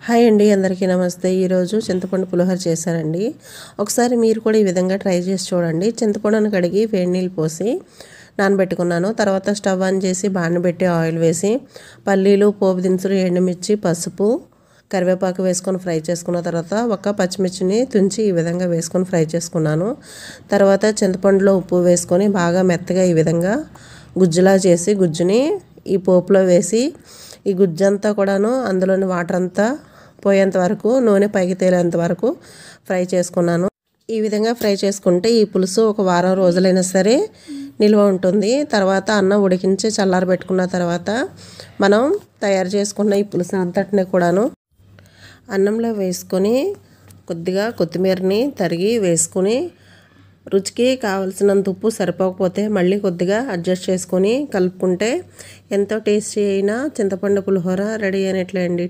Hi అండి, అందరికీ నమస్తే. ఈరోజు చింతపండు పులిహోర చేశానండి. ఒకసారి మీరు కూడా ఈ విధంగా ట్రై చేసి చూడండి. చింతపండును కడిగి వేడి నీళ్ళు పోసి నానబెట్టుకున్నాను. తర్వాత స్టవ్ ఆన్ చేసి బాండ పెట్టి ఆయిల్ వేసి పల్లీలు, పోపు దినుసులు, ఎండుమిర్చి, పసుపు, కరివేపాకు వేసుకొని ఫ్రై చేసుకున్న తర్వాత ఒక పచ్చిమిర్చిని తుంచి ఈ విధంగా వేసుకొని ఫ్రై చేసుకున్నాను. తర్వాత చింతపండులో ఉప్పు వేసుకొని బాగా మెత్తగా ఈ విధంగా గుజ్జులా చేసి గుజ్జుని ఈ పోపులో వేసి ఈ గుజ్జంతా కూడాను అందులోని వాటర్ అంతా పోయేంత వరకు, నూనె పైకి తేలేంత వరకు ఫ్రై చేసుకున్నాను. ఈ విధంగా ఫ్రై చేసుకుంటే ఈ పులుసు ఒక వారం రోజులైనా సరే నిల్వ ఉంటుంది. తర్వాత అన్నం ఉడికించి చల్లారబెట్టుకున్న తర్వాత మనం తయారు చేసుకున్న ఈ పులుసు అంతటిని కూడాను అన్నంలో వేసుకొని కొద్దిగా కొత్తిమీరని తరిగి వేసుకొని రుచికి కావలసినంత ఉప్పు సరిపోకపోతే మళ్ళీ కొద్దిగా అడ్జస్ట్ చేసుకొని కలుపుకుంటే ఎంతో టేస్టీ అయిన చింతపండు పులిహోర రెడీ అయినట్లే అండి.